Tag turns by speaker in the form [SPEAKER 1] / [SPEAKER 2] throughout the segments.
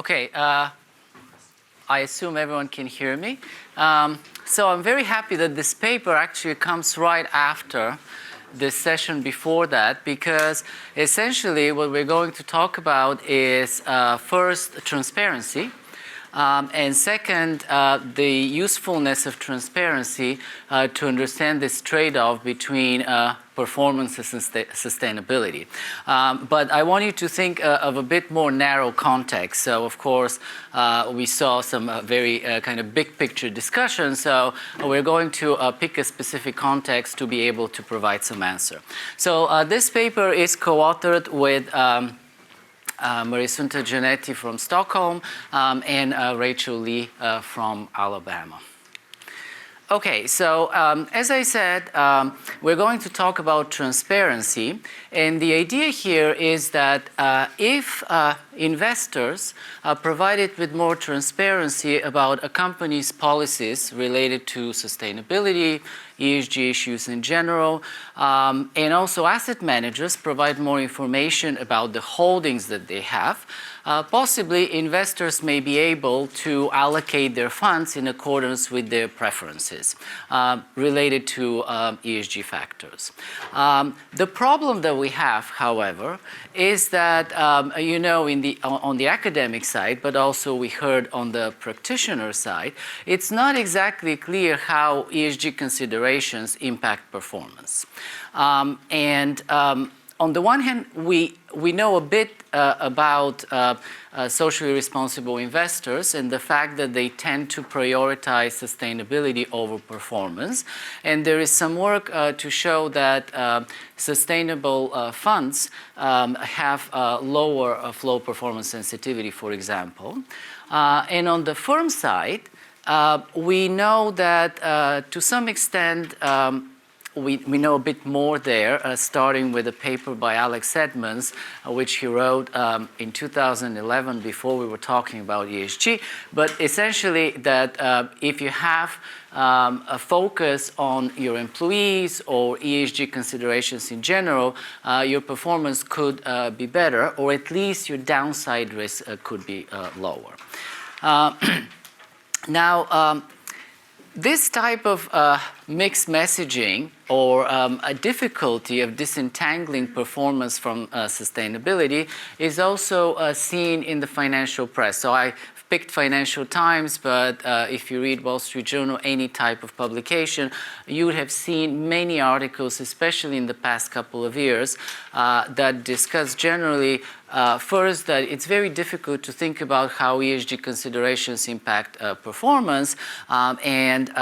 [SPEAKER 1] Okay, I assume everyone can hear me. So I'm very happy that this paper actually comes right after this session before that, because essentially what we're going to talk about is first, transparency, and second, the usefulness of transparency to understand this trade-off between performance and sustainability. But I want you to think of a bit more narrow context. So, of course, we saw some very kind of big picture discussion. So we're going to pick a specific context to be able to provide some answer. So this paper is co-authored with Marisunta Giannetti from Stockholm and Rachel Lee from Alabama. Okay, so as I said, we're going to talk about transparency. And the idea here is that if investors are provided with more transparency about a company's policies related to sustainability, ESG issues in general, and also asset managers provide more information about the holdings that they have, possibly investors may be able to allocate their funds in accordance with their preferences related to ESG factors. The problem that we have, however, is that, on the academic side, but also we heard on the practitioner side, it's not exactly clear how ESG considerations impact performance. On the one hand, we know a bit about socially responsible investors and the fact that they tend to prioritize sustainability over performance. And there is some work to show that sustainable funds have lower flow performance sensitivity, for example. And on the firm side, we know that to some extent, we know a bit more there, starting with a paper by Alex Edmonds, which he wrote in 2011 before we were talking about ESG. But essentially that if you have a focus on your employees or ESG considerations in general, your performance could be better, or at least your downside risk could be lower. Now, this type of mixed messaging or a difficulty of disentangling performance from sustainability is also seen in the financial press. So I picked Financial Times, but if you read Wall Street Journal, any type of publication, you would have seen many articles, especially in the past couple of years, that discuss generally first, that it's very difficult to think about how ESG considerations impact performance, and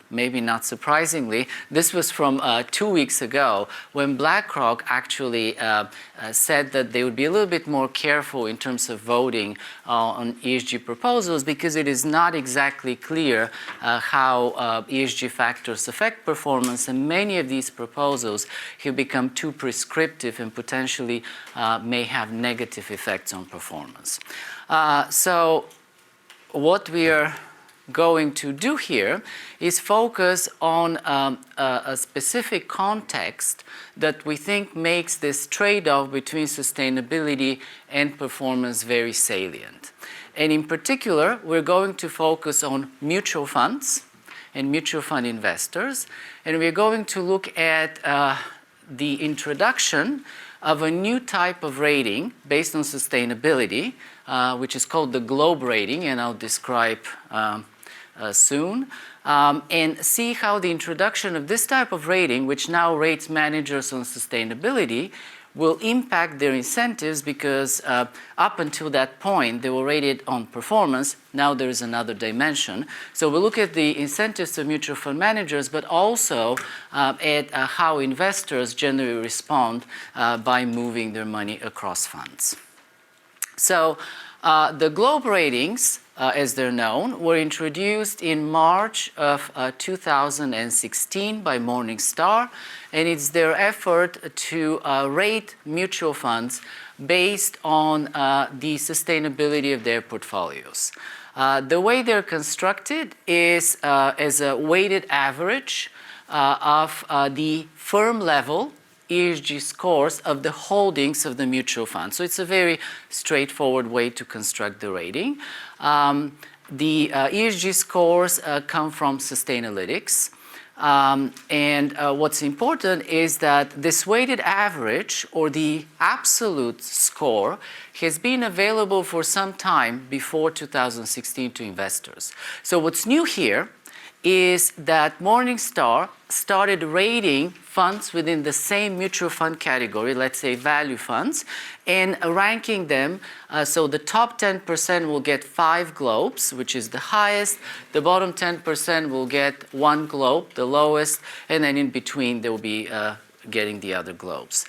[SPEAKER 1] maybe not surprisingly, this was from 2 weeks ago when BlackRock actually said that they would be a little bit more careful in terms of voting on ESG proposals, because it is not exactly clear how ESG factors affect performance, and many of these proposals have become too prescriptive and potentially may have negative effects on performance. So what we are going to do here is focus on a specific context that we think makes this trade-off between sustainability and performance very salient. And in particular, we're going to focus on mutual funds and mutual fund investors, and we're going to look at the introduction of a new type of rating based on sustainability, which is called the GLOBE rating, and I'll describe soon, and see how the introduction of this type of rating, which now rates managers on sustainability, will impact their incentives, because up until that point they were rated on performance. Now there is another dimension. So we'll look at the incentives of mutual fund managers, but also at how investors generally respond by moving their money across funds. So the GLOBE ratings, as they're known, were introduced in March of 2016 by Momingstar, and it's their effort to rate mutual funds based on the sustainability of their portfolios. The way they're constructed is as a weighted average of the firm level ESG scores of the holdings of the mutual fund. So it's a very straightforward way to construct the rating. The ESG scores come from Sustainalytics. What's important is that this weighted average, or the absolute score, has been available for some time before 2016 to investors. So what's new here is that Morningstar started rating funds within the same mutual fund category, let's say value funds, and ranking them. So the top 10% will get 5 globes, which is the highest. The bottom 10% will get 1 globe, the lowest, and then in between there will be getting the other globes.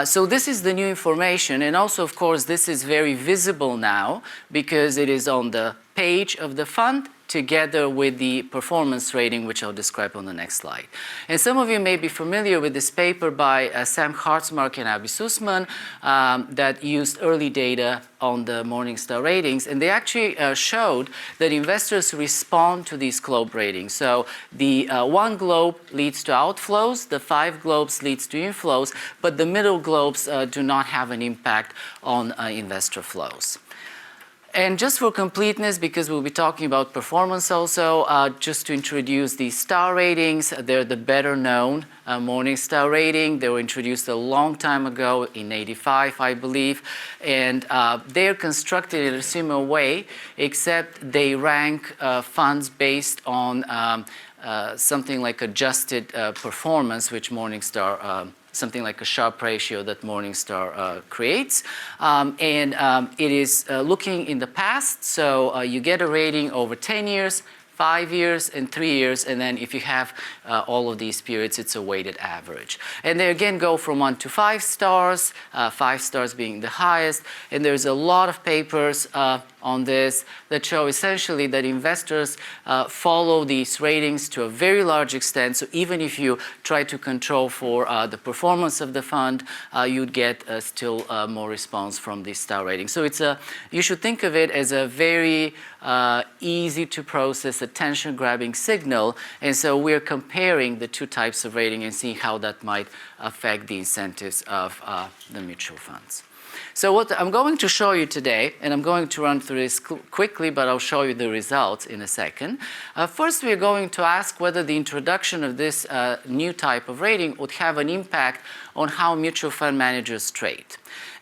[SPEAKER 1] So this is the new information, and also, of course, this is very visible now because it is on the page of the fund together with the performance rating, which I'll describe on the next slide. And some of you may be familiar with this paper by Sam Hartzmark and Abi Sussman that used early data on the Morningstar ratings, and they actually showed that investors respond to these globe ratings. So the 1 globe leads to outflows, the 5 globes leads to inflows, but the middle globes do not have an impact on investor flows. And just for completeness, because we'll be talking about performance also, just to introduce the star ratings, they're the better known Morningstar rating. They were introduced a long time ago, in '85, I believe, and they're constructed in a similar way, except they rank funds based on something like adjusted performance, which Morningstar something like a Sharpe ratio that Morningstar creates. It is looking in the past, so you get a rating over 10 years, 5 years, and 3 years, and then if you have all of these periods, it's a weighted average. And they again go from 1 to 5 stars, 5 stars being the highest, and there's a lot of papers on this that show essentially that investors follow these ratings to a very large extent. So even if you try to control for the performance of the fund, you'd get still more response from the star rating. So it's you should think of it as a very easy to process, attention-grabbing signal. And so we're comparing the two types of rating and seeing how that might affect the incentives of the mutual funds. So what I'm going to show you today, and I'm going to run through this quickly, but I'll show you the results in a second. First, we're going to ask whether the introduction of this new type of rating would have an impact on how mutual fund managers trade.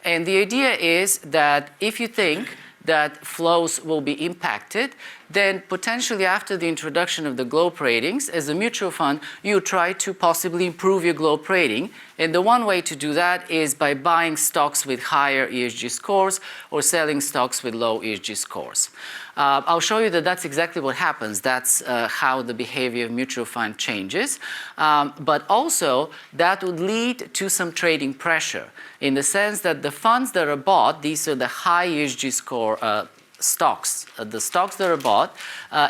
[SPEAKER 1] And the idea is that if you think that flows will be impacted, then potentially after the introduction of the globe ratings, as a mutual fund, you try to possibly improve your globe rating. And the one way to do that is by buying stocks with higher ESG scores or selling stocks with low ESG scores. I'll show you that that's exactly what happens. That's how the behavior of mutual fund changes. But also, that would lead to some trading pressure in the sense that the funds that are bought, these are the high ESG score stocks. The stocks that are bought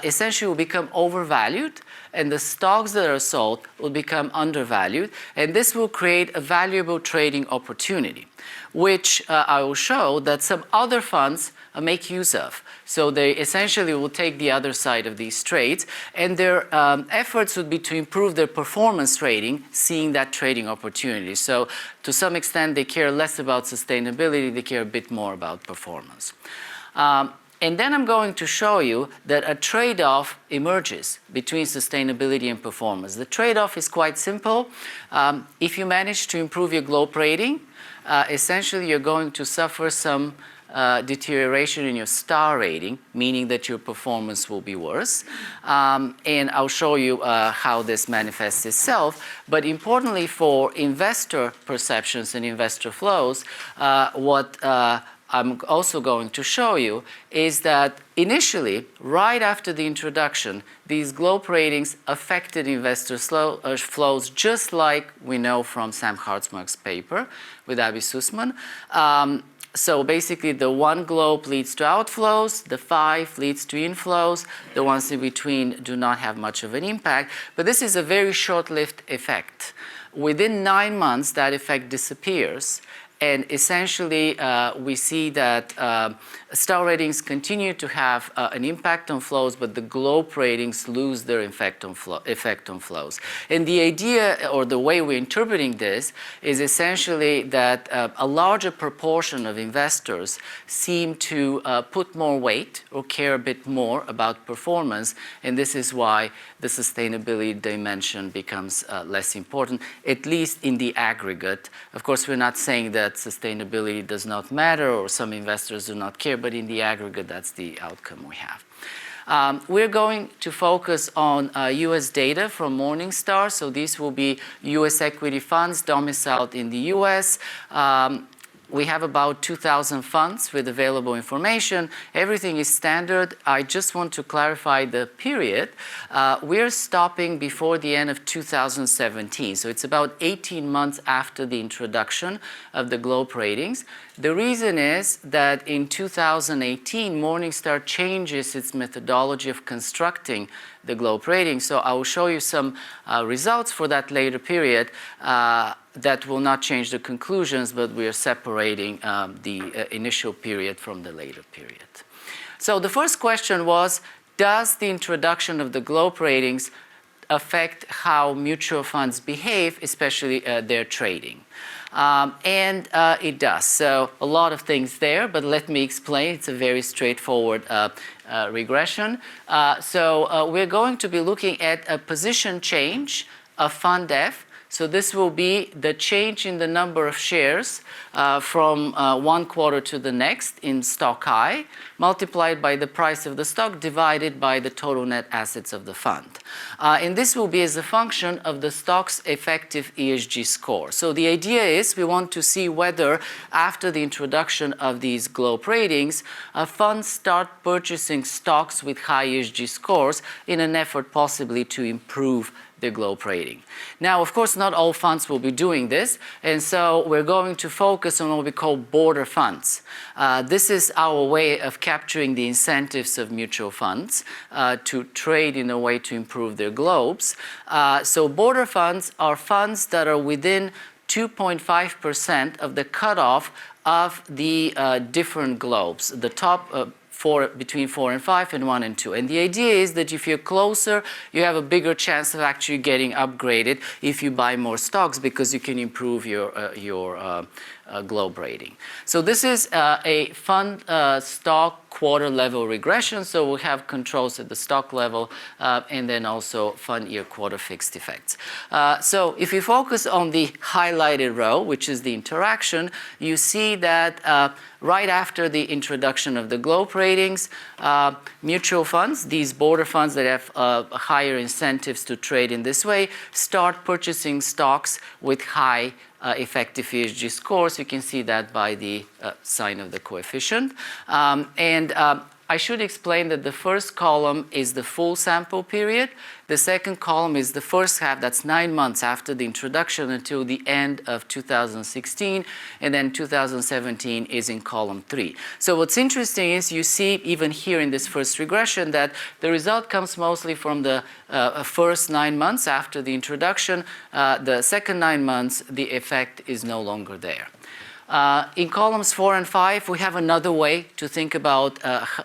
[SPEAKER 1] essentially will become overvalued, and the stocks that are sold will become undervalued, and this will create a valuable trading opportunity, which I will show that some other funds make use of. So they essentially will take the other side of these trades, and their efforts would be to improve their performance rating, seeing that trading opportunity. So to some extent, they care less about sustainability, they care a bit more about performance. And then I'm going to show you that a trade-off emerges between sustainability and performance. The trade-off is quite simple. If you manage to improve your globe rating, essentially you're going to suffer some deterioration in your star rating, meaning that your performance will be worse. And I'll show you how this manifests itself. But importantly for investor perceptions and investor flows, what I'm also going to show you is that initially, right after the introduction, these globe ratings affected investor flows, just like we know from Sam Hartzmark's paper with Abi Sussman. So basically, the 1 globe leads to outflows, the 5 leads to inflows, the ones in between do not have much of an impact, but this is a very short-lived effect. Within 9 months, that effect disappears, And essentially, we see that star ratings continue to have an impact on flows, but the globe ratings lose their effect on flows. And the idea, or the way we're interpreting this, is essentially that a larger proportion of investors seem to put more weight or care a bit more about performance, and this is why the sustainability dimension becomes less important, at least in the aggregate. Of course, we're not saying that sustainability does not matter or some investors do not care, but in the aggregate, that's the outcome we have. We're going to focus on US data from Morningstar. So these will be US equity funds domiciled in the US. We have about 2,000 funds with available information. Everything is standard. I just want to clarify the period. We're stopping before the end of 2017. So it's about 18 months after the introduction of the globe ratings. The reason is that in 2018, Morningstar changes its methodology of constructing the globe rating. So I will show you some results for that later period that will not change the conclusions, but we are separating the initial period from the later period. So the first question was, does the introduction of the globe ratings affect how mutual funds behave, especially their trading? And it does. So a lot of things there, but let me explain. It's a very straightforward regression. So we're going to be looking at a position change of fund F. So this will be the change in the number of shares from one quarter to the next in stock I, multiplied by the price of the stock divided by the total net assets of the fund. And this will be as a function of the stock's effective ESG score. So the idea is we want to see whether after the introduction of these globe ratings, funds start purchasing stocks with high ESG scores in an effort possibly to improve the globe rating. Now, of course, not all funds will be doing this, and so we're going to focus on what we call border funds. This is our way of capturing the incentives of mutual funds to trade in a way to improve their globes. So border funds are funds that are within 2.5% of the cutoff of the different globes, the top between 4 and 5 and 1 and 2. And the idea is that if you're closer, you have a bigger chance of actually getting upgraded if you buy more stocks because you can improve your globe rating. So this is a fund stock quarter level regression. So we have controls at the stock level and then also fund year quarter fixed effects. So if you focus on the highlighted row, which is the interaction, you see that right after the introduction of the globe ratings, mutual funds, these border funds that have higher incentives to trade in this way, start purchasing stocks with high effective ESG scores. You can see that by the sign of the coefficient. And I should explain that the first column is the full sample period. The second column is the first half, that's 9 months after the introduction until the end of 2016, and then 2017 is in column 3. So what's interesting is you see even here in this first regression that the result comes mostly from the first 9 months after the introduction. The second 9 months, the effect is no longer there. In columns 4 and 5, we have another way to think about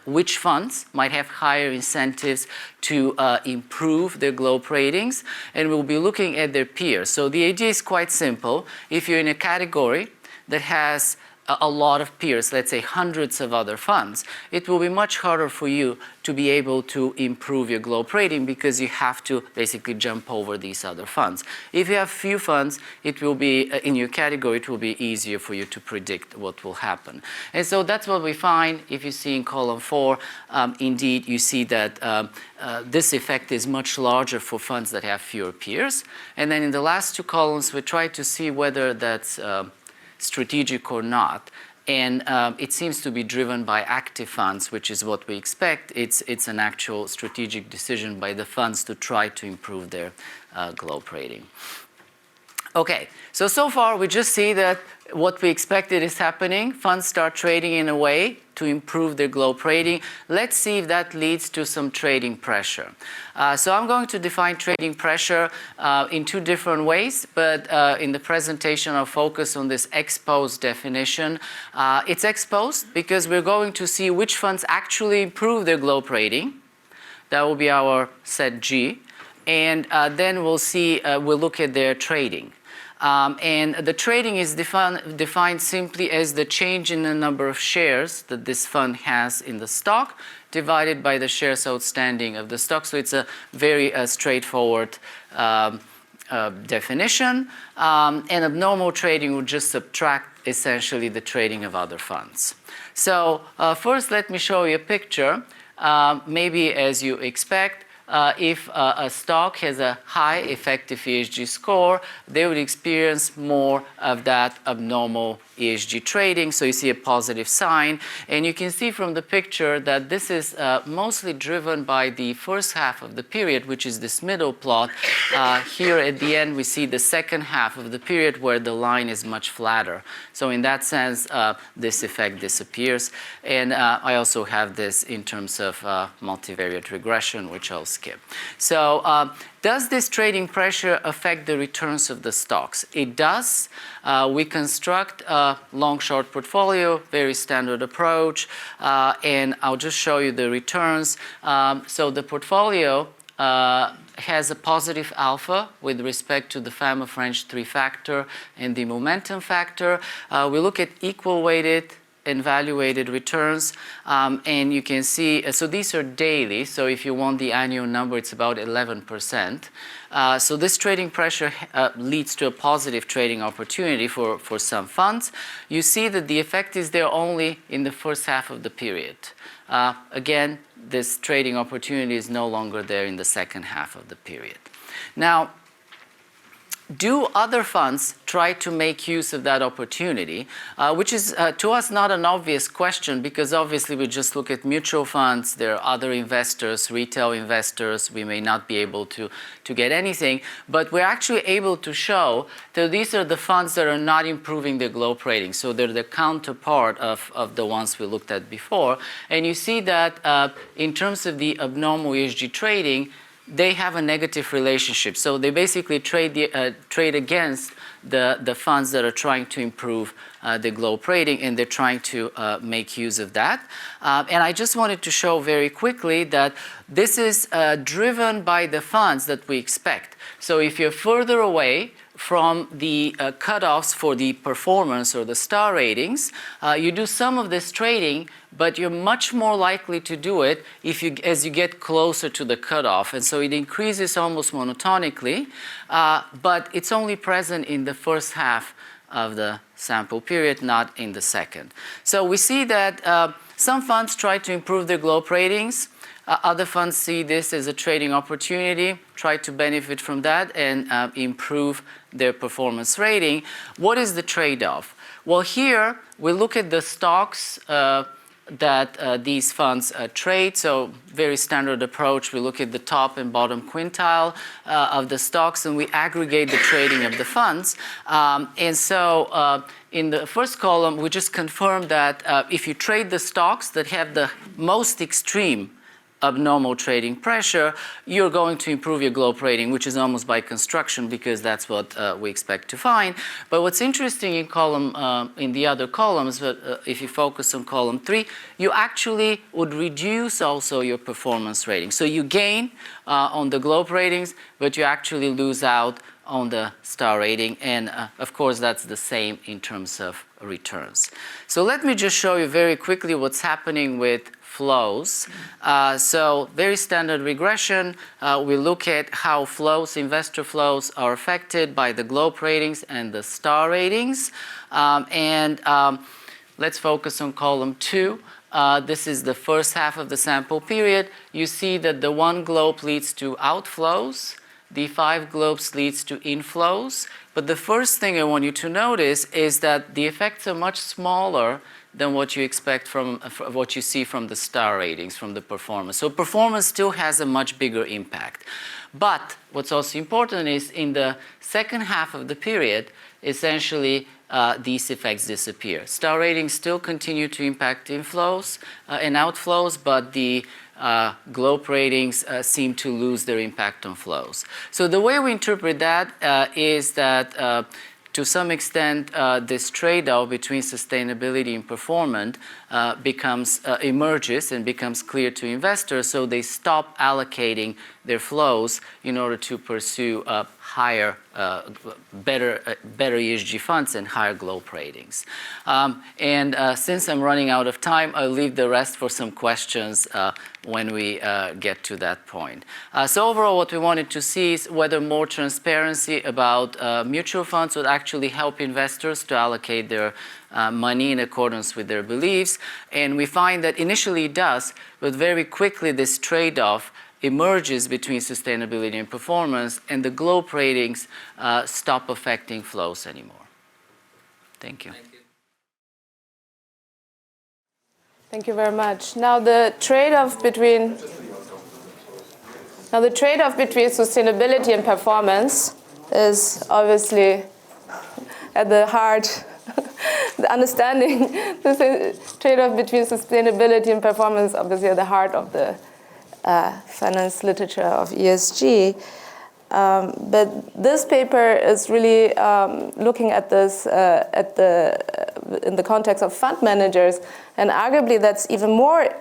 [SPEAKER 1] which funds might have higher incentives to improve their globe ratings, and we'll be looking at their peers. So the idea is quite simple. If you're in a category that has a lot of peers, let's say hundreds of other funds, it will be much harder for you to be able to improve your globe rating because you have to basically jump over these other funds. If you have few funds, it will be, in your category, it will be easier for you to predict what will happen. And so that's what we find. If you see in column 4, indeed, you see that this effect is much larger for funds that have fewer peers. And then in the last 2 columns, we try to see whether that's strategic or not, and it seems to be driven by active funds, which is what we expect. It's an actual strategic decision by the funds to try to improve their globe rating. Okay, so far we just see that what we expected is happening. Funds start trading in a way to improve their globe rating. Let's see if that leads to some trading pressure. So I'm going to define trading pressure in two different ways, but in the presentation I'll focus on this exposed definition. It's exposed because we're going to see which funds actually improve their globe rating. That will be our set G. And then we'll look at their trading. And the trading is defined simply as the change in the number of shares that this fund has in the stock divided by the shares outstanding of the stock. So it's a very straightforward definition. And abnormal trading would just subtract essentially the trading of other funds. So first let me show you a picture. Maybe as you expect, if a stock has a high effective ESG score, they would experience more of that abnormal ESG trading. So you see a positive sign. And you can see from the picture that this is mostly driven by the first half of the period, which is this middle plot. Here at the end, we see the second half of the period where the line is much flatter. So in that sense, this effect disappears. And I also have this in terms of multivariate regression, which I'll skip. So does this trading pressure affect the returns of the stocks? It does. We construct a long-short portfolio, very standard approach, and I'll just show you the returns. So the portfolio has a positive alpha with respect to the Fama-French 3-factor and the momentum factor. We look at equal weighted and value-weighted returns, and you can see, so these are daily, so if you want the annual number, it's about 11%. So this trading pressure leads to a positive trading opportunity for some funds. You see that the effect is there only in the first half of the period. Again, this trading opportunity is no longer there in the second half of the period. Now, do other funds try to make use of that opportunity, which is to us not an obvious question, because obviously we just look at mutual funds, there are other investors, retail investors, we may not be able to get anything, but we're actually able to show that these are the funds that are not improving their globe rating. So they're the counterpart of the ones we looked at before. And you see that in terms of the abnormal ESG trading, they have a negative relationship. So they basically trade against the funds that are trying to improve the globe rating, and they're trying to make use of that. And I just wanted to show very quickly that this is driven by the funds that we expect. So if you're further away from the cutoffs for the performance or the star ratings, you do some of this trading, but you're much more likely to do it as you get closer to the cutoff. And so it increases almost monotonically, but it's only present in the first half of the sample period, not in the second. So we see that some funds try to improve their globe ratings. Other funds see this as a trading opportunity, try to benefit from that and improve their performance rating. What is the trade-off? Well, here we look at the stocks that these funds trade. So very standard approach. We look at the top and bottom quintile of the stocks, and we aggregate the trading of the funds. And so in the first column, we just confirm that if you trade the stocks that have the most extreme abnormal trading pressure, you're going to improve your globe rating, which is almost by construction because that's what we expect to find. But what's interesting in the other columns, if you focus on column 3, you actually would reduce also your performance rating. So you gain on the globe ratings, but you actually lose out on the star rating. And of course, that's the same in terms of returns. So let me just show you very quickly what's happening with flows. So very standard regression. We look at how flows, investor flows, are affected by the globe ratings and the star ratings. Let's focus on column 2. This is the first half of the sample period. You see that the 1 globe leads to outflows. The 5 globes leads to inflows. But the first thing I want you to notice is that the effects are much smaller than what you expect from what you see from the star ratings, from the performance. So performance still has a much bigger impact. But what's also important is in the second half of the period, essentially these effects disappear. Star ratings still continue to impact inflows and outflows, but the GLOBE ratings seem to lose their impact on flows. So the way we interpret that is that to some extent, this trade-off between sustainability and performance emerges and becomes clear to investors, so they stop allocating their flows in order to pursue higher, better ESG funds and higher GLOBE ratings. Since I'm running out of time, I'll leave the rest for some questions when we get to that point. So overall, what we wanted to see is whether more transparency about mutual funds would actually help investors to allocate their money in accordance with their beliefs. And we find that initially it does, but very quickly this trade-off emerges between sustainability and performance, and the GLOBE ratings stop affecting flows anymore. Thank you.
[SPEAKER 2] Thank you very much. Now the trade-off between sustainability and performance is obviously at the heart. The understanding the trade-off between sustainability and performance, obviously at the heart of the finance literature of ESG. But this paper is really looking at this in the context of fund managers, and arguably that's even more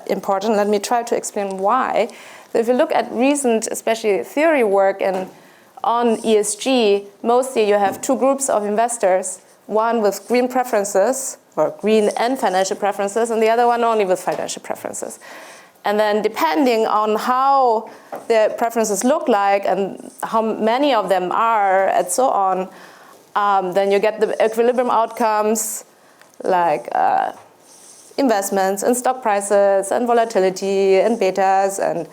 [SPEAKER 2] important. Let me try to explain why. So if you look at recent, especially theory work on ESG, mostly you have two groups of investors, one with green preferences, or green and financial preferences, and the other one only with financial preferences. And then depending on how the preferences look like and how many of them are and so on, then you get the equilibrium outcomes like investments and stock prices and volatility and betas and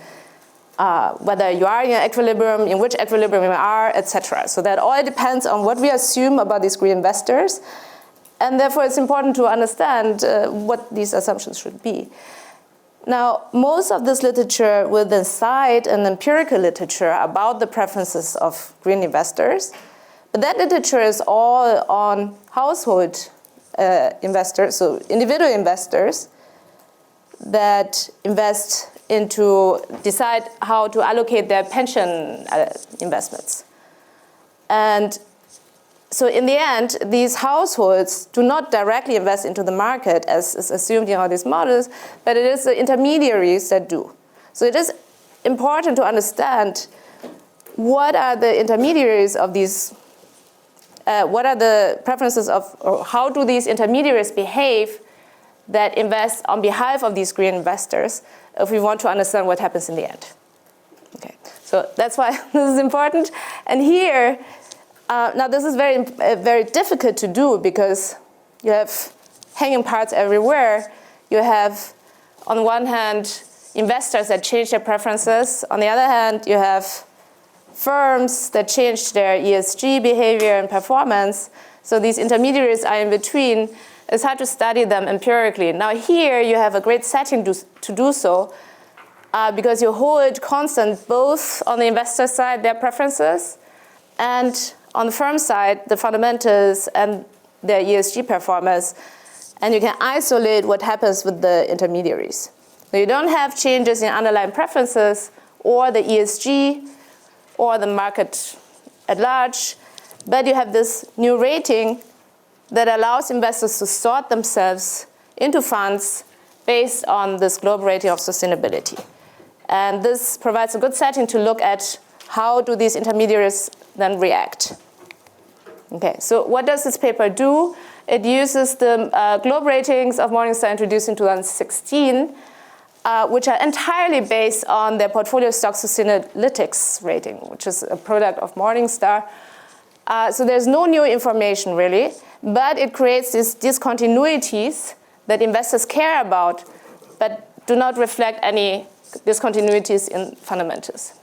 [SPEAKER 2] whether you are in equilibrium, in which equilibrium you are, etc. So that all depends on what we assume about these green investors. And therefore it's important to understand what these assumptions should be. Now, most of this literature will then cite an empirical literature about the preferences of green investors. But that literature is all on household investors, so individual investors that invest decide how to allocate their pension investments. And so in the end, these households do not directly invest into the market as is assumed in all these models, but it is the intermediaries that do. So it is important to understand what are the intermediaries of these, what are the preferences of, or how do these intermediaries behave that invest on behalf of these green investors if we want to understand what happens in the end. Okay, so that's why this is important. And here, now this is very difficult to do because you have hanging parts everywhere. You have, on one hand, investors that change their preferences. On the other hand, you have firms that change their ESG behavior and performance. So these intermediaries are in between. It's hard to study them empirically. Now here you have a great setting to do so because you hold constant both on the investor side their preferences and on the firm side the fundamentals and their ESG performance, and you can isolate what happens with the intermediaries. So you don't have changes in underlying preferences or the ESG or the market at large, but you have this new rating that allows investors to sort themselves into funds based on this global rating of sustainability. And this provides a good setting to look at how do these intermediaries then react. Okay, so what does this paper do? It uses the global ratings of Momingstar introduced in 2016, which are entirely based on their portfolio stock Sustainalytics rating, which is a product of Morningstar. So there's no new information really, but it creates these discontinuities that investors care about, but do not reflect any discontinuities in fundamentals.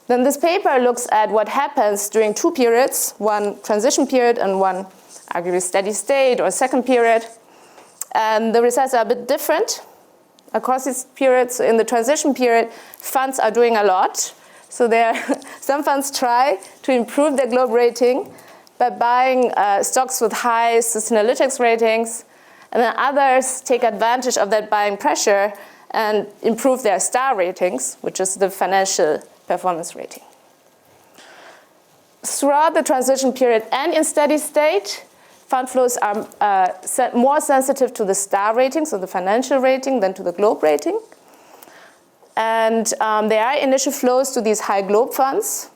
[SPEAKER 2] Then this paper looks at what happens during two periods, one transition period and one arguably steady state or second period. And the results are a bit different across these periods. In the transition period, funds are doing a lot. So some funds try to improve their globe rating by buying stocks with high Sustainalytics ratings, and then others take advantage of that buying pressure and improve their star ratings, which is the financial performance rating. Throughout the transition period and in steady state, fund flows are more sensitive to the star rating, so the financial rating, than to the globe rating. And there are initial flows to these high globe funds,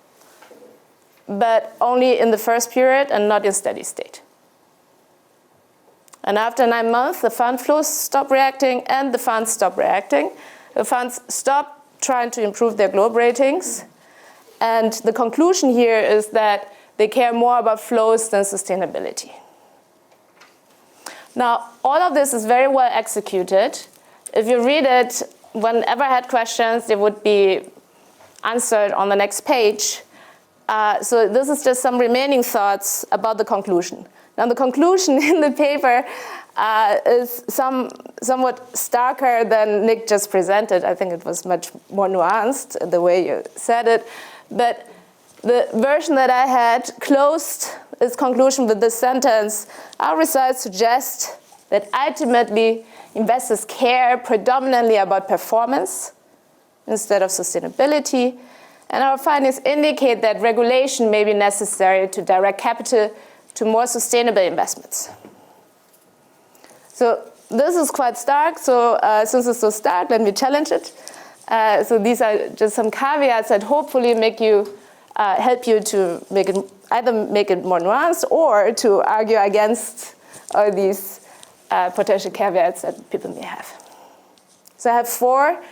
[SPEAKER 2] but only in the first period and not in steady state. And after 9 months, the fund flows stop reacting and the funds stop reacting. The funds stop trying to improve their globe ratings. And the conclusion here is that they care more about flows than sustainability. Now, all of this is very well executed. If you read it, whenever I had questions, they would be answered on the next page. So this is just some remaining thoughts about the conclusion. Now, the conclusion in the paper is somewhat starker than Nick just presented. I think it was much more nuanced, the way you said it. But the version that I had closed its conclusion with this sentence: our results suggest that ultimately investors care predominantly about performance instead of sustainability. And our findings indicate that regulation may be necessary to direct capital to more sustainable investments. So this is quite stark. So since it's so stark, let me challenge it. So these are just some caveats that hopefully help you to either make it more nuanced or to argue against all these potential caveats that people may have. So I have 4.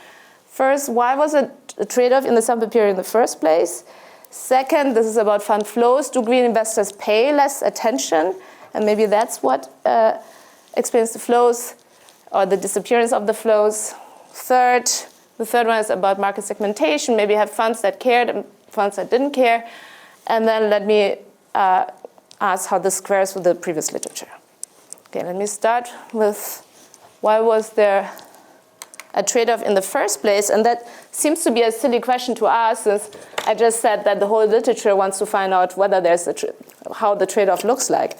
[SPEAKER 2] First, why was it a trade-off in the sample period in the first place? Second, this is about fund flows. Do green investors pay less attention? And maybe that's what explains the flows or the disappearance of the flows. Third, the third one is about market segmentation. Maybe you have funds that cared and funds that didn't care. And then let me ask how this squares with the previous literature. Okay, let me start with why was there a trade-off in the first place? And that seems to be a silly question to ask, since I just said that the whole literature wants to find out whether there's how the trade-off looks like.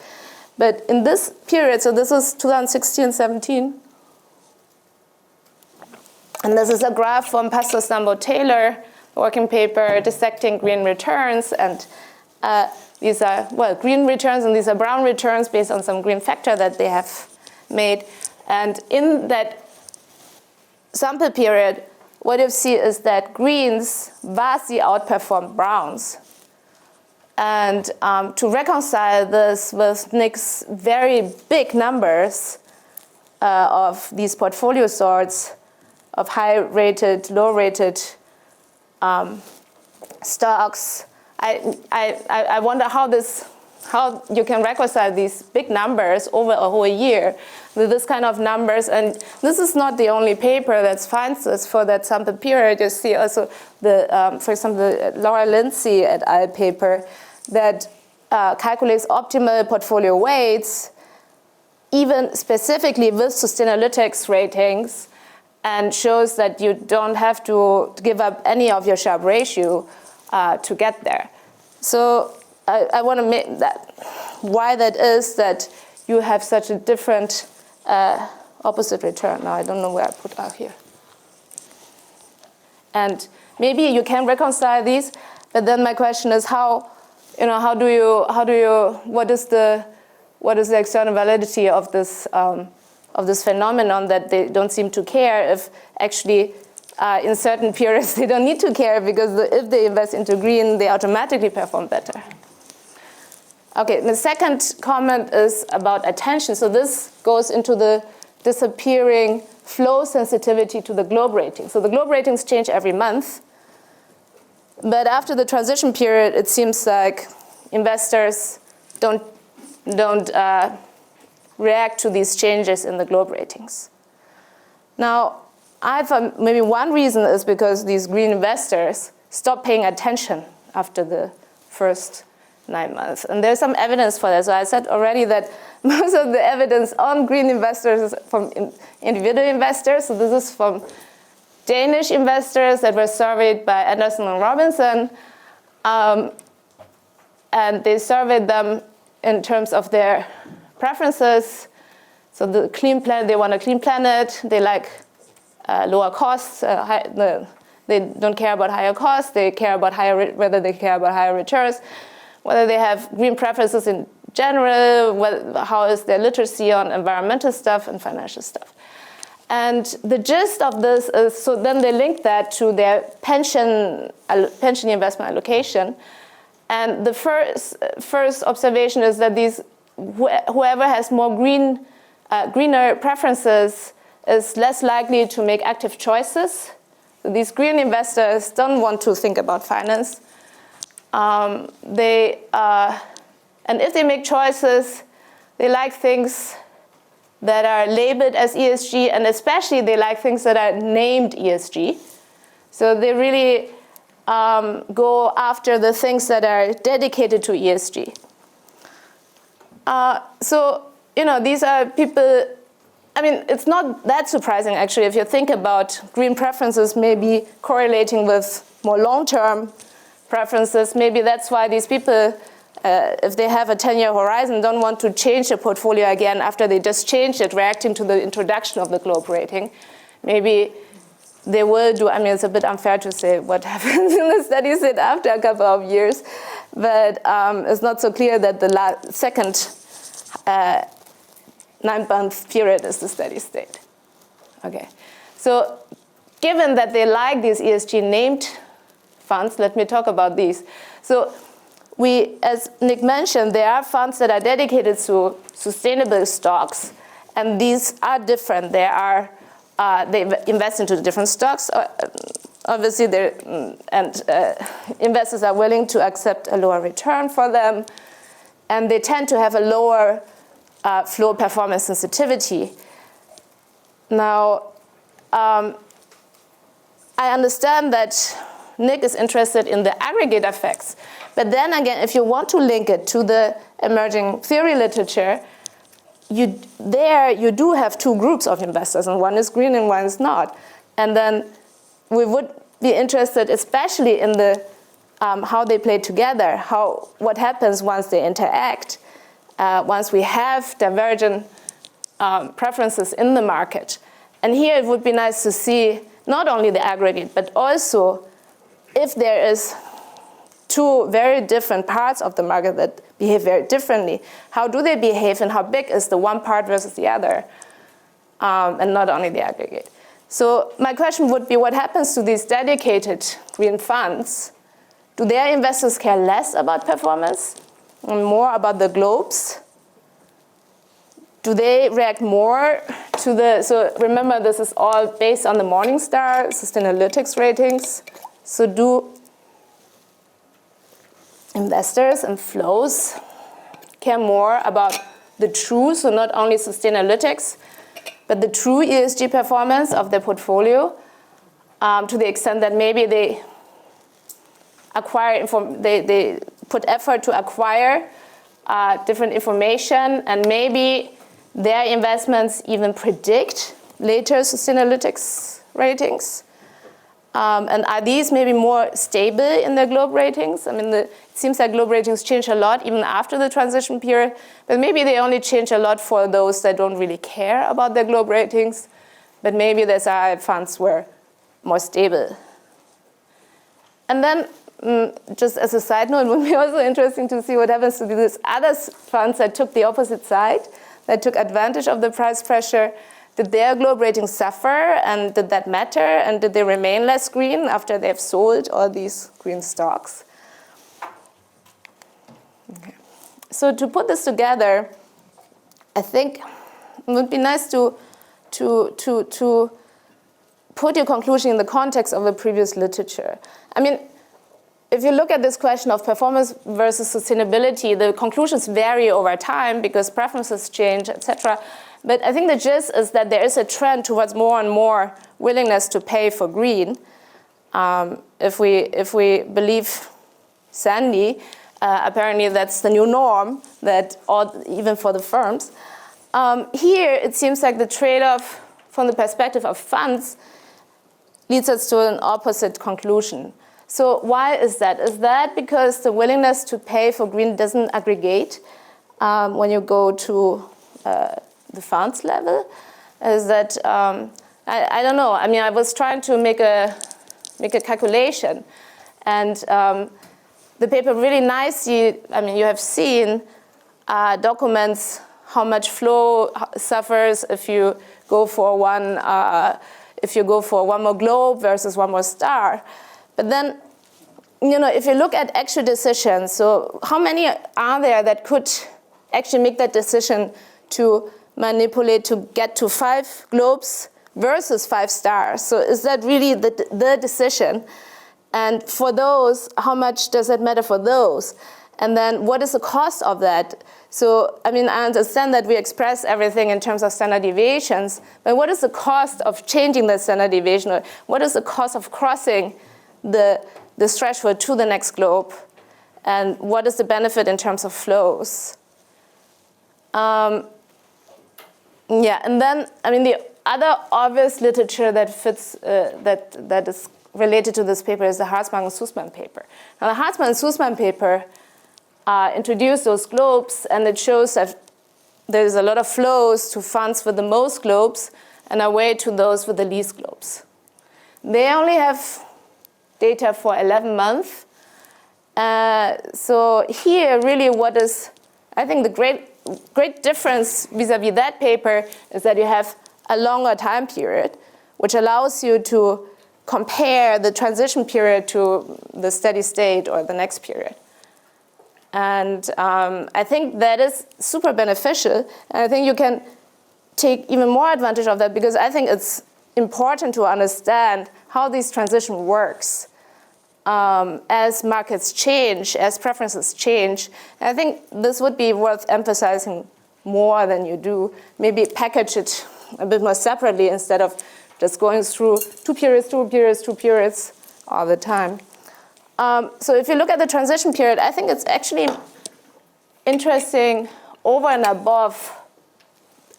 [SPEAKER 2] But in this period, so this is 2016-17, and this is a graph from Pastor Stambo-Taylor, working paper dissecting green returns. And these are, green returns, and these are brown returns based on some green factor that they have made. And in that sample period, what you see is that greens vastly outperform browns. And to reconcile this with Nick's very big numbers of these portfolio sorts of high-rated, low-rated stocks, I wonder how you can reconcile these big numbers over a whole year with this kind of numbers. And this is not the only paper that finds this for that sample period. You see also for example, the Laura Lindsay et al. Paper that calculates optimal portfolio weights, even specifically with Sustainalytics ratings, and shows that you don't have to give up any of your Sharpe ratio to get there. So I want to make that why that is that you have such a different opposite return. Now I don't know where I put out here. And maybe you can reconcile these, but then my question is what is the external validity of this phenomenon that they don't seem to care if actually in certain periods they don't need to care, because if they invest into green, they automatically perform better. Okay, the second comment is about attention. So this goes into the disappearing flow sensitivity to the globe rating. So the globe ratings change every month. But after the transition period, it seems like investors don't react to these changes in the globe ratings. Now, I thought maybe one reason is because these green investors stop paying attention after the first 9 months. And there's some evidence for that. So I said already that most of the evidence on green investors is from individual investors. So this is from Danish investors that were surveyed by Anderson and Robinson. And they surveyed them in terms of their preferences. So the clean planet, they want a clean planet. They like lower costs. They don't care about higher costs. They care about whether they care about higher returns, whether they have green preferences in general, how is their literacy on environmental stuff and financial stuff. And the gist of this is, so then they link that to their pension investment allocation. And the first observation is that whoever has more greener preferences is less likely to make active choices. So these green investors don't want to think about finance. And if they make choices, they like things that are labeled as ESG, and especially they like things that are named ESG. So they really go after the things that are dedicated to ESG. These are people, I mean, it's not that surprising, actually, if you think about green preferences maybe correlating with more long-term preferences. Maybe that's why these people, if they have a 10-year horizon, don't want to change the portfolio again after they just changed it, reacting to the introduction of the Globe rating. Maybe they will do, I mean, it's a bit unfair to say what happens in the steady state after a couple of years, but it's not so clear that the second 9-month period is the steady state. Okay, so given that they like these ESG named funds, let me talk about these. So as Nick mentioned, there are funds that are dedicated to sustainable stocks, and these are different. They invest into different stocks. Obviously, investors are willing to accept a lower return for them, and they tend to have a lower flow performance sensitivity. Now, I understand that Nick is interested in the aggregate effects, but then again, if you want to link it to the emerging theory literature, you do have two groups of investors, and one is green and one is not. And then we would be interested especially in the how they play together, what happens once they interact, once we have divergent preferences in the market. And here it would be nice to see not only the aggregate, but also if there is two very different parts of the market that behave very differently, how do they behave and how big is the one part versus the other, and not only the aggregate. So my question would be, what happens to these dedicated green funds? Do their investors care less about performance and more about the globes? Do they react more to so remember, this is all based on the Momingstar Sustainalytics ratings. So do investors and flows care more about the true, so not only Sustainalytics, but the true ESG performance of their portfolio, to the extent that maybe they they put effort to acquire different information, and maybe their investments even predict later Sustainalytics ratings. And are these maybe more stable in their globe ratings? I mean, it seems like globe ratings change a lot even after the transition period, but maybe they only change a lot for those that don't really care about their globe ratings, but maybe the SRI funds were more stable. And then, just as a side note, it would be also interesting to see what happens to these other funds that took the opposite side, that took advantage of the price pressure. Did their globe ratings suffer, and did that matter? And did they remain less green after they've sold all these green stocks? Okay. So to put this together, I think it would be nice to put your conclusion in the context of the previous literature. I mean, if you look at this question of performance versus sustainability, the conclusions vary over time because preferences change, etc. But I think the gist is that there is a trend towards more and more willingness to pay for green, if we believe Sandy. Apparently, that's the new norm, that even for the firms. Here, it seems like the trade-off from the perspective of funds leads us to an opposite conclusion. So why is that? Is that because the willingness to pay for green doesn't aggregate when you go to the funds level? Is that, I don't know. I mean, I was trying to make a calculation. And the paper really nicely, I mean, you have seen documents how much flow suffers if you go for one more globe versus one more star. But then, if you look at actual decisions, so how many are there that could actually make that decision to manipulate to get to 5 globes versus 5 stars? So is that really the decision? And for those, how much does it matter for those? And then what is the cost of that? So, I mean, I understand that we express everything in terms of standard deviations, but what is the cost of changing the standard deviation? Or what is the cost of crossing the threshold to the next globe? And what is the benefit in terms of flows? And then, I mean, the other obvious literature that fits, that is related to this paper is the Hartmann and Sussman paper. Now, the Hartmann and Sussman paper introduced those globes, and it shows that there's a lot of flows to funds with the most globes and away to those with the least globes. They only have data for 11 months. So here, really, what is, I think, the great difference vis-a-vis that paper is that you have a longer time period, which allows you to compare the transition period to the steady state or the next period. And I think that is super beneficial. And I think you can take even more advantage of that, because I think it's important to understand how this transition works as markets change, as preferences change. And I think this would be worth emphasizing more than you do. Maybe package it a bit more separately instead of just going through 2 periods, 2 periods, 2 periods all the time. So if you look at the transition period, I think it's actually interesting over and above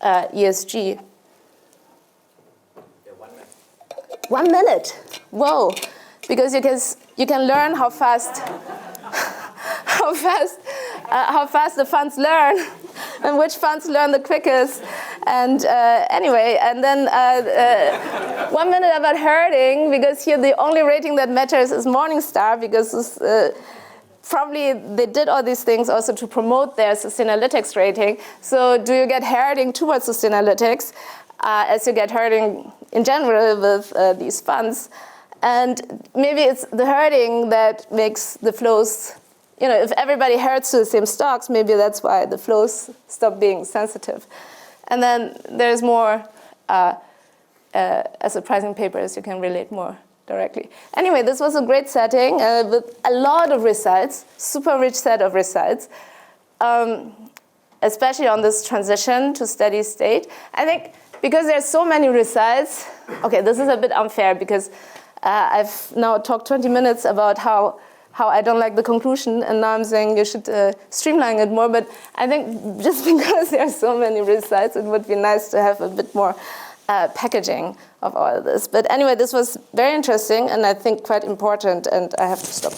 [SPEAKER 2] ESG. Yeah, 1 minute. 1 minute. Whoa! Because you can learn how fast the funds learn, and which funds learn the quickest. And anyway, and then 1 minute about herding, because here the only rating that matters is Momingstar, because probably they did all these things also to promote their Sustainalytics rating. So do you get herding towards Sustainalytics as you get herding in general with these funds? And maybe it's the herding that makes the flows, if everybody herds to the same stocks, maybe that's why the flows stop being sensitive. And then there's more surprising papers you can relate more directly. Anyway, this was a great setting with a lot of results, super rich set of results, especially on this transition to steady state. I think because there's so many results, okay, this is a bit unfair because I've now talked 20 minutes about how I don't like the conclusion, and now I'm saying you should streamline it more. But I think just because there are so many results, it would be nice to have a bit more packaging of all of this. But anyway, this was very interesting and I think quite important, and I have to stop.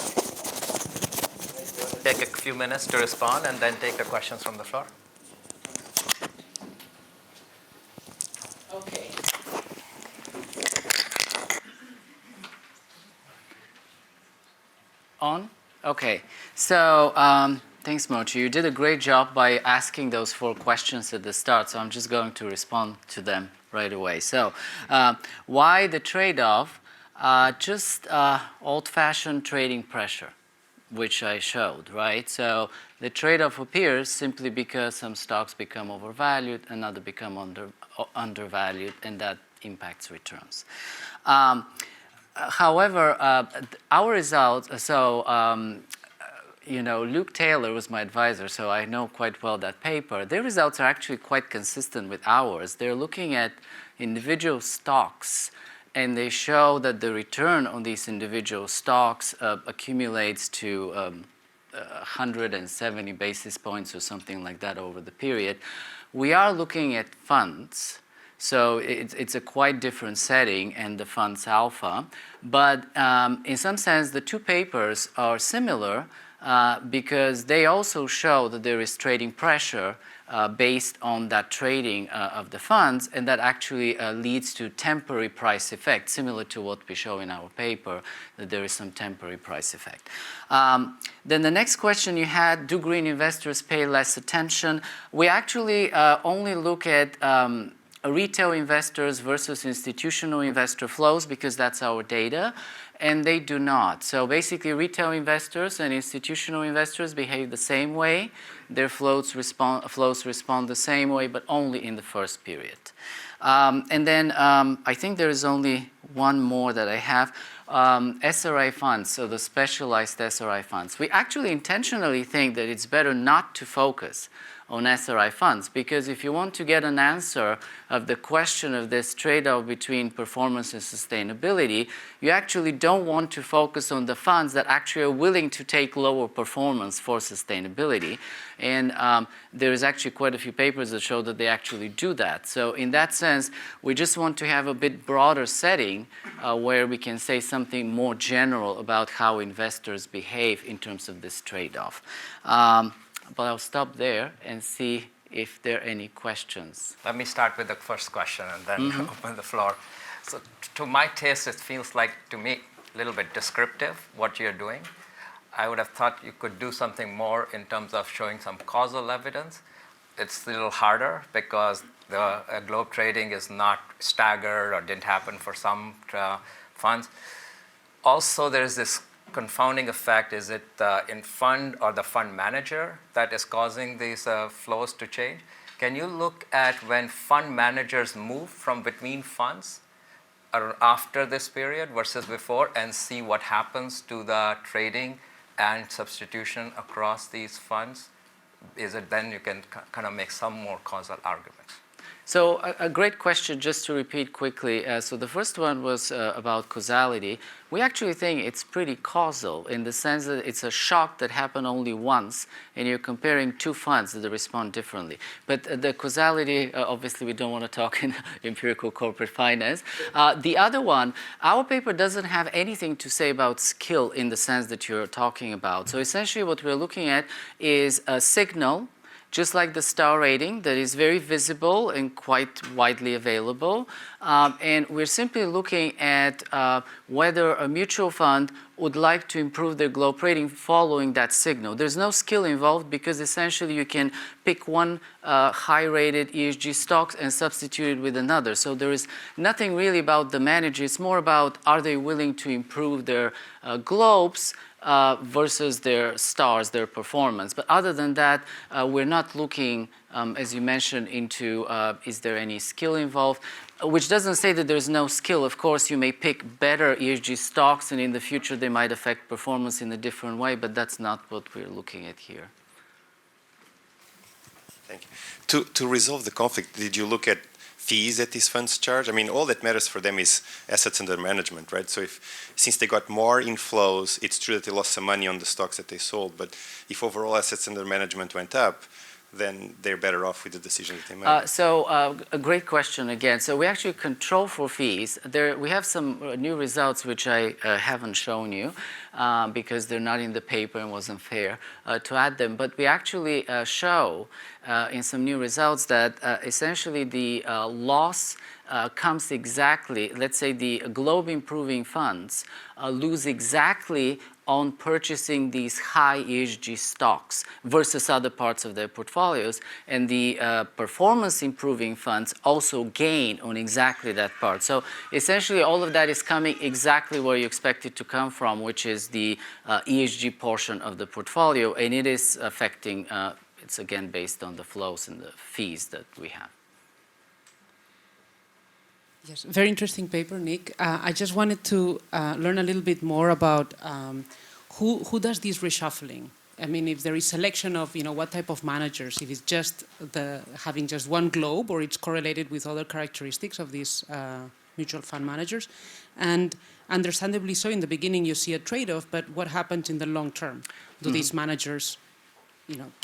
[SPEAKER 3] Take a few minutes to respond and then take the questions from the floor.
[SPEAKER 1] Okay. On? Okay. So thanks, Moqi. You did a great job by asking those 4 questions at the start, so I'm just going to respond to them right away. So why the trade-off? Just old-fashioned trading pressure, which I showed, right? So the trade-off appears simply because some stocks become overvalued and others become undervalued, and that impacts returns. However, our results, Luke Taylor was my advisor, so I know quite well that paper. Their results are actually quite consistent with ours. They're looking at individual stocks, and they show that the return on these individual stocks accumulates to 170 basis points or something like that over the period. We are looking at funds, so it's a quite different setting, and the fund's alpha. But in some sense, the two papers are similar because they also show that there is trading pressure based on that trading of the funds, and that actually leads to temporary price effect, similar to what we show in our paper, that there is some temporary price effect. Then the next question you had, do green investors pay less attention? We actually only look at retail investors versus institutional investor flows because that's our data, and they do not. So basically retail investors and institutional investors behave the same way. Their flows respond the same way, but only in the first period. And then I think there is only one more that I have. SRI funds, so the specialized SRI funds. We actually intentionally think that it's better not to focus on SRI funds, because if you want to get an answer of the question of this trade-off between performance and sustainability, you actually don't want to focus on the funds that actually are willing to take lower performance for sustainability. And there is actually quite a few papers that show that they actually do that. So in that sense, we just want to have a bit broader setting where we can say something more general about how investors behave in terms of this trade-off. But I'll stop there and see if there are any questions.
[SPEAKER 3] Let me start with the first question and then open the floor. So to my taste, it feels like, to me, a little bit descriptive, what you're doing. I would have thought you could do something more in terms of showing some causal evidence. It's a little harder because the globe trading is not staggered or didn't happen for some funds. Also, there's this confounding effect. Is it in fund or the fund manager that is causing these flows to change? Can you look at when fund managers move from between funds or after this period versus before and see what happens to the trading and substitution across these funds? Is it then you can kind of make some more causal arguments?
[SPEAKER 1] So a great question, just to repeat quickly. So the first one was about causality. We actually think it's pretty causal in the sense that it's a shock that happened only once, and you're comparing two funds that respond differently. But the causality, obviously we don't want to talk in empirical corporate finance. The other one, our paper doesn't have anything to say about skill in the sense that you're talking about. So essentially what we're looking at is a signal, just like the star rating, that is very visible and quite widely available. And we're simply looking at whether a mutual fund would like to improve their globe rating following that signal. There's no skill involved because essentially you can pick one high-rated ESG stocks and substitute it with another. So there is nothing really about the manager. It's more about, are they willing to improve their globes versus their stars, their performance. But other than that, we're not looking, as you mentioned, into is there any skill involved, which doesn't say that there's no skill. Of course, you may pick better ESG stocks, and in the future they might affect performance in a different way, but that's not what we're looking at here.
[SPEAKER 4] Thank you. To resolve the conflict, did you look at fees that these funds charge? I mean, all that matters for them is assets under management, right? So since they got more inflows, it's true that they lost some money on the stocks that they sold, but if overall assets under management went up, then they're better off with the decision that they made.
[SPEAKER 1] So a great question again. So we actually control for fees. We have some new results which I haven't shown you because they're not in the paper and wasn't fair to add them. But we actually show in some new results that essentially the loss comes exactly, let's say the globe improving funds lose exactly on purchasing these high ESG stocks versus other parts of their portfolios. And the performance improving funds also gain on exactly that part. So essentially all of that is coming exactly where you expect it to come from, which is the ESG portion of the portfolio. And it is affecting, it's again based on the flows and the fees that we have.
[SPEAKER 5] Yes, very interesting paper, Nick. I just wanted to learn a little bit more about who does this reshuffling. I mean, if there is selection of, what type of managers, if it's just having just one globe or it's correlated with other characteristics of these mutual fund managers. And understandably so, in the beginning you see a trade-off, but what happens in the long term? Do these managers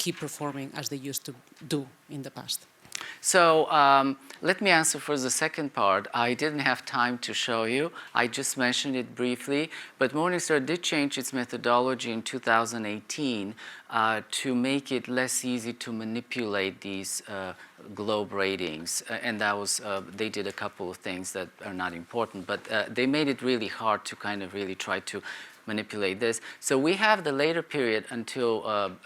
[SPEAKER 5] keep performing as they used to do in the past?
[SPEAKER 1] So let me answer for the second part. I didn't have time to show you. I just mentioned it briefly. But Morningstar did change its methodology in 2018 to make it less easy to manipulate these globe ratings. And that was, they did a couple of things that are not important, but they made it really hard to kind of really try to manipulate this. So we have the later period until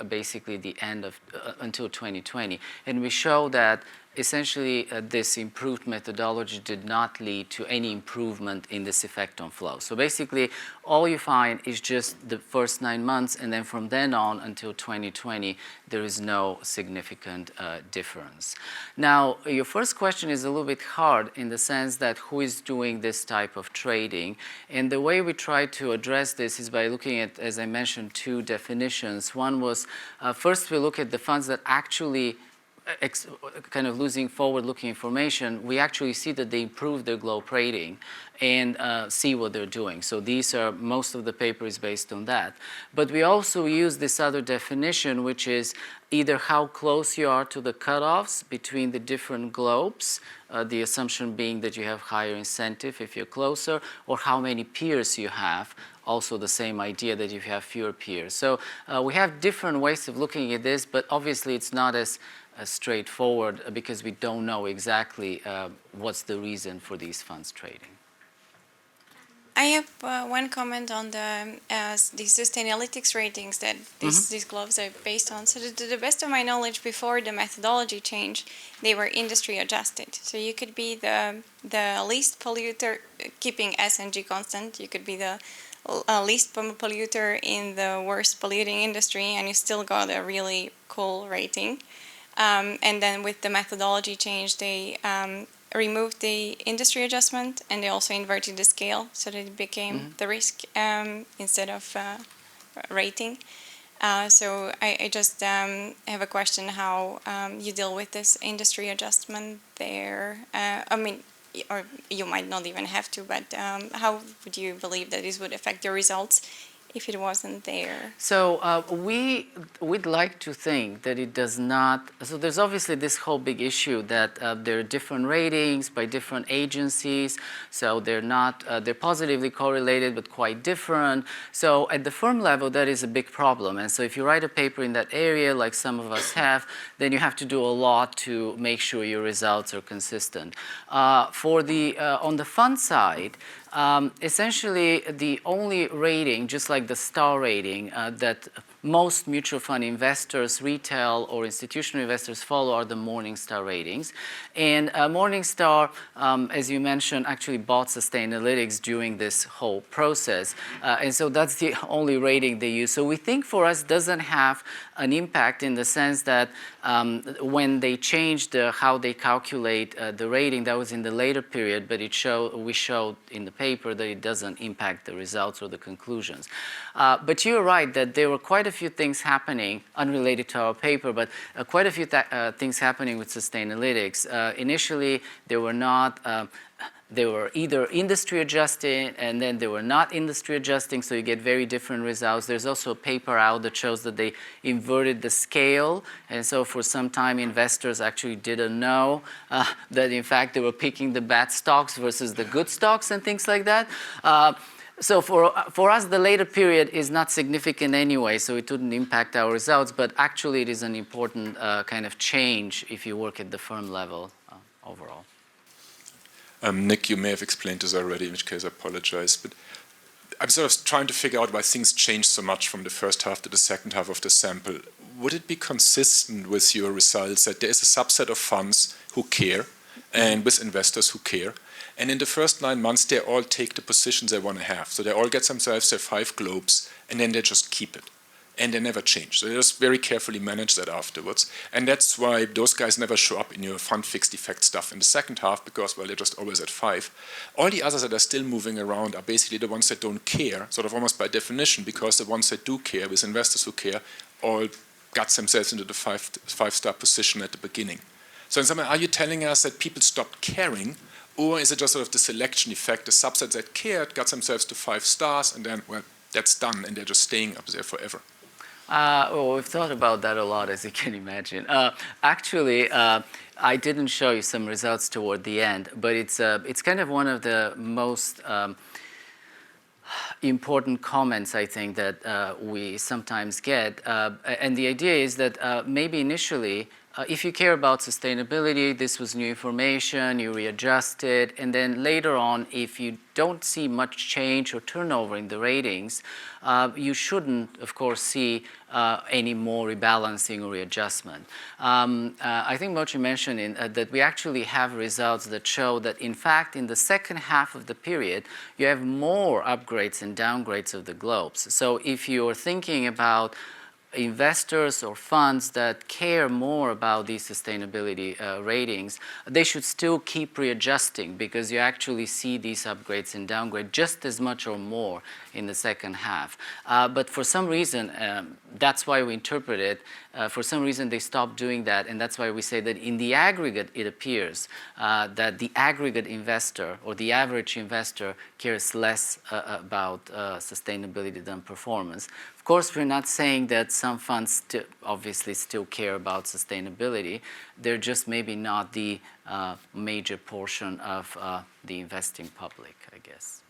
[SPEAKER 1] basically the end of, until 2020. And we show that essentially this improved methodology did not lead to any improvement in this effect on flow. So basically all you find is just the first 9 months, and then from then on until 2020 there is no significant difference. Now your first question is a little bit hard in the sense that who is doing this type of trading, and the way we try to address this is by looking at, as I mentioned, two definitions. One was first we look at the funds that actually kind of losing forward-looking information, we actually see that they improve their globe rating and see what they're doing. So these are, most of the paper is based on that. But we also use this other definition, which is either how close you are to the cutoffs between the different globes, the assumption being that you have higher incentive if you're closer, or how many peers you have. Also the same idea that you have fewer peers. So we have different ways of looking at this, but obviously it's not as straightforward because we don't know exactly what's the reason for these funds trading.
[SPEAKER 6] I have one comment on the Sustainalytics ratings that these globes are based on. So to the best of my knowledge, before the methodology change, they were industry adjusted. So you could be the least polluter, keeping S and G constant, you could be the least polluter in the worst polluting industry, and you still got a really cool rating. And then with the methodology change, they removed the industry adjustment, and they also inverted the scale so that it became the risk instead of rating. So I just have a question how you deal with this industry adjustment there. I mean, or you might not even have to, but how would you believe that this would affect your results if it wasn't there?
[SPEAKER 1] So we'd like to think that it does not. So there's obviously this whole big issue that there are different ratings by different agencies. So they're not, they're positively correlated but quite different. So at the firm level, that is a big problem. And so if you write a paper in that area, like some of us have, then you have to do a lot to make sure your results are consistent. For the on the fund side, essentially the only rating, just like the star rating, that most mutual fund investors, retail or institutional investors follow are the Morningstar ratings. And Morningstar, as you mentioned, actually bought Sustainalytics during this whole process. And so that's the only rating they use. So we think for us doesn't have an impact in the sense that when they changed how they calculate the rating, that was in the later period, but we showed in the paper that it doesn't impact the results or the conclusions. But you're right that there were quite a few things happening, unrelated to our paper, but quite a few things happening with Sustainalytics. Initially, they were not. They were either industry adjusting and then they were not industry adjusting, so you get very different results. There's also a paper out that shows that they inverted the scale, and so for some time investors actually didn't know that in fact they were picking the bad stocks versus the good stocks and things like that. So for us, the later period is not significant anyway, so it wouldn't impact our results, but actually it is an important kind of change if you work at the firm level overall.
[SPEAKER 7] Nick, you may have explained this already, in which case I apologize, but I'm sort of trying to figure out why things changed so much from the first half to the second half of the sample. Would it be consistent with your results that there is a subset of funds who care and with investors who care, and in the first 9 months they all take the positions they want to have, so they all get themselves their 5 globes and then they just keep it? And they never change. So they just very carefully manage that afterwards. And that's why those guys never show up in your fund fixed effect stuff in the second half, because, well, they're just always at 5. All the others that are still moving around are basically the ones that don't care, sort of almost by definition, because the ones that do care, with investors who care, all got themselves into the 5-star position at the beginning. So in some way, are you telling us that people stopped caring, Or is it just sort of the selection effect, the subset that cared got themselves to 5 stars, and then, well, that's done, and they're just staying up there forever?
[SPEAKER 1] Well, we've thought about that a lot, as you can imagine. Actually, I didn't show you some results toward the end, but it's kind of one of the most important comments, I think, that we sometimes get. And the idea is that maybe initially, if you care about sustainability, this was new information, you readjust it, and then later on, if you don't see much change or turnover in the ratings, you shouldn't, of course, see any more rebalancing or readjustment. I think Moqi mentioned that we actually have results that show that, in fact, in the second half of the period, you have more upgrades and downgrades of the globes. So if you're thinking about investors or funds that care more about these sustainability ratings, they should still keep readjusting, because you actually see these upgrades and downgrades just as much or more in the second half. But for some reason, that's why we interpret it, for some reason they stopped doing that, and that's why we say that in the aggregate it appears that the aggregate investor or the average investor cares less about sustainability than performance. Of course, we're not saying that some funds obviously still care about sustainability. They're just maybe not the major portion of the investing public, I guess.